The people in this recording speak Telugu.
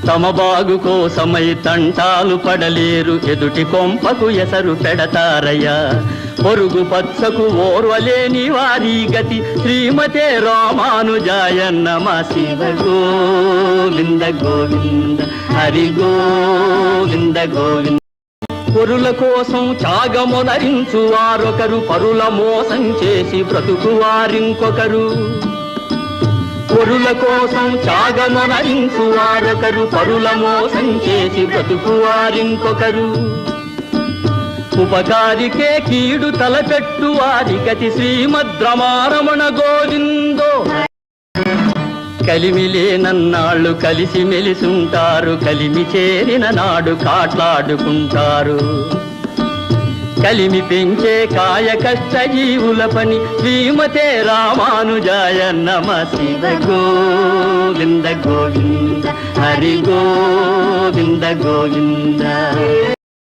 తమ బాగు కోసమై తంటాలు పడలేరు, ఎదుటి కొంపకు ఎసరు పెడతారయ్యా. పొరుగు పచ్చకు ఓర్వలేని వారి గతి శ్రీమతే రామానుజాయ నమ. శివ గోవింద గోవింద హరి గోవింద గోవింద. పొరుల కోసం త్యాగమునరించు వారొకరు, పరుల మోసం చేసి బ్రతుకు వారింకొకరు. పొరుల కోసం త్యాగమునరించు వారొకరు, పరుల మోసం చేసి బ్రతుకు వారింకొకరు. ఉపకారికే కీడు తలపెట్టు వారి గతి శ్రీమద్రమారమణ గోవిందో. కలిమి లేనన్నాళ్ళు కలిసి మెలిసుంటారు, కలిమి చేరిన నాడు కాట్లాడుకుంటారు. కలిమి పెంచే కాయ కష్ట జీవుల పని శ్రీమతే రామానుజాయ నమ. శివ గోవింద గోవింద హరి గోవింద గోవింద.